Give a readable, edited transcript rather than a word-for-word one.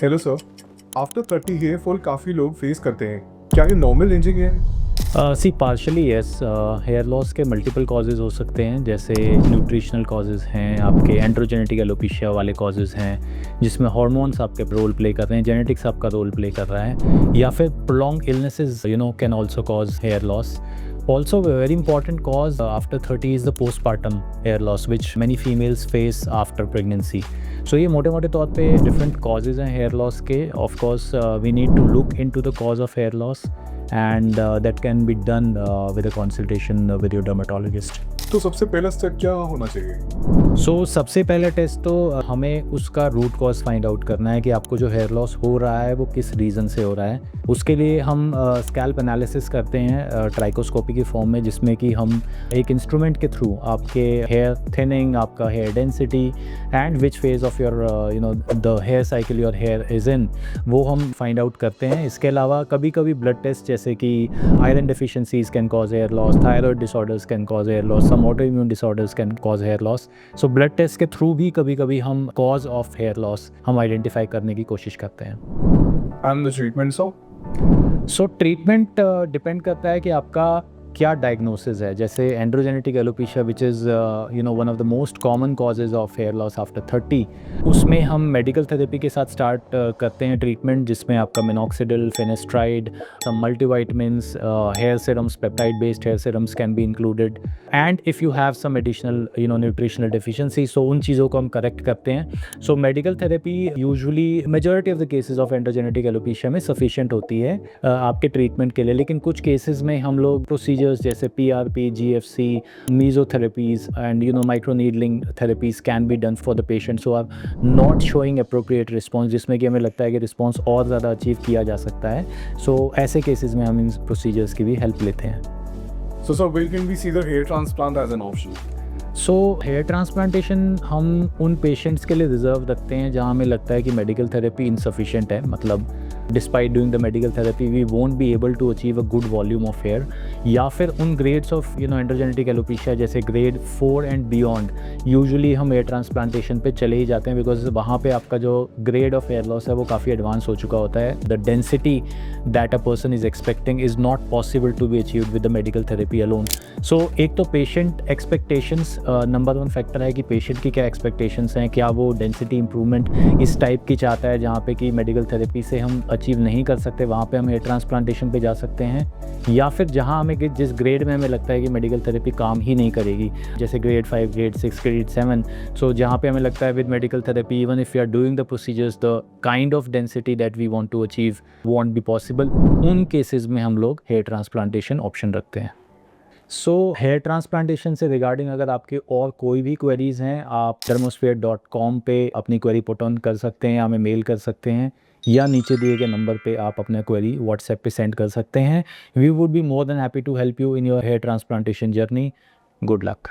Hello sir. After 30 hair fall काफ़ी लोग face करते हैं, क्या ये नॉर्मल रेंजिंग है? सी पार्शली यस। हेयर लॉस के मल्टीपल कॉजेज़ हो सकते हैं, जैसे न्यूट्रिशनल कॉजेज़ हैं, आपके एंड्रोजेनेटिक एलोपेशिया वाले कॉजेज़ हैं जिसमें हार्मोन्स आपके रोल प्ले कर रहे हैं, जेनेटिक्स आपका रोल प्ले कर रहा है, या फिर prolong illnesses can also cause hair loss. Also, a very important cause after 30 is the postpartum hair loss, which many females face after pregnancy. So ये मोटे मोटे तौर पे different causes हैं hair loss के. Of course, we need to look into the cause of hair loss, and that can be done with a consultation with your dermatologist. तो सबसे पहला स्टेप क्या होना चाहिए? सबसे पहला टेस्ट तो हमें उसका रूट कॉज फाइंड आउट करना है कि आपको जो हेयर लॉस हो रहा है वो किस रीज़न से हो रहा है. उसके लिए हम स्कैल्प एनालिसिस करते हैं ट्राइकोस्कोपी की फॉर्म में, जिसमें कि हम एक इंस्ट्रूमेंट के थ्रू आपके हेयर थिनिंग, आपका hair density and which phase of your the hair cycle your hair is in, वो हम फाइंड आउट करते हैं. इसके अलावा कभी कभी ब्लड टेस्ट, जैसे कि iron deficiencies can cause hair loss, thyroid disorders can cause hair loss, some auto immune disorders can cause hair loss. So blood test के थ्रू भी कभी कभी हम कॉज ऑफ हेयर लॉस हम आइडेंटिफाई करने की कोशिश करते हैं. And the treatment sir? Treatment depend करता है कि आपका क्या डायग्नोसिस है. जैसे androgenetic alopecia, which is one of the most common causes of hair loss after 30, उसमें हम मेडिकल थेरेपी के साथ स्टार्ट करते हैं ट्रीटमेंट, जिसमें आपका minoxidil, finasteride, some multivitamins, hair serums, peptide based hair serums can be included, and if you have some additional nutritional deficiency, so उन चीज़ों को हम करेक्ट करते हैं. So medical therapy usually majority of the cases of androgenetic alopecia में sufficient होती है आपके ट्रीटमेंट के लिए. लेकिन कुछ केसेस में हम लोग प्रोसीजर्स जैसे PRP, GFC, mesotherapies and microneedling therapies can be done for the patient who are not showing appropriate response, जिसमें कि हमें लगता है कि रिस्पॉन्स और ज़्यादा अचीव किया जा सकता है. ऐसे केसेस में हम इन प्रोसीजर्स की भी हेल्प लेते हैं. So sir, when can we see the hair transplant as an option? Hair transplantation हम उन पेशेंट्स के लिए रिजर्व रखते हैं जहाँ हमें लगता है कि मेडिकल थेरेपी इनसफिशिएंट है. मतलब despite doing the medical therapy we won't be able to achieve a good volume of hair, या फिर उन ग्रेड्स ऑफ एंड्रोजेनेटिक एलोपेशिया जैसे ग्रेड 4 एंड बियॉन्ड, यूजुअली हम हेयर ट्रांसप्लांटेशन पे चले ही जाते हैं, बिकॉज वहाँ पे आपका जो ग्रेड ऑफ हेयर लॉस है वो काफ़ी एडवांस हो चुका होता है. The density that a person is expecting is not possible to be achieved with the medical therapy alone. एक तो पेशेंट एक्सपेक्टेशंस नंबर 1 फैक्टर है कि पेशेंट की क्या एक्सपेक्टेशंस हैं, क्या वो डेंसिटी इंप्रूवमेंट इस टाइप की चाहता है जहाँ पे कि मेडिकल थेरेपी से हम अचीव नहीं कर सकते, वहाँ पे हम हेयर ट्रांसप्लांटेशन पे जा सकते हैं. या फिर जहाँ हमें जिस ग्रेड में हमें लगता है कि मेडिकल थेरेपी काम ही नहीं करेगी, जैसे ग्रेड 5, ग्रेड 6, ग्रेड 7, जहाँ पे हमें लगता है with medical therapy even if you are doing the procedures the kind of density that we want to achieve won't be possible, उन केसेस में हम लोग हेयर ट्रांसप्लांटेशन ऑप्शन रखते हैं. हेयर ट्रांसप्लांटेशन से रिगार्डिंग अगर आपके और कोई भी क्वेरीज़ हैं, आप dermosphere.com पे अपनी क्वेरी पुट ऑन कर सकते हैं, हमें मेल कर सकते हैं, या नीचे दिए गए नंबर पे आप अपना क्वेरी व्हाट्सएप पे सेंड कर सकते हैं. We would be more than happy to help you in your hair transplantation journey. Good luck.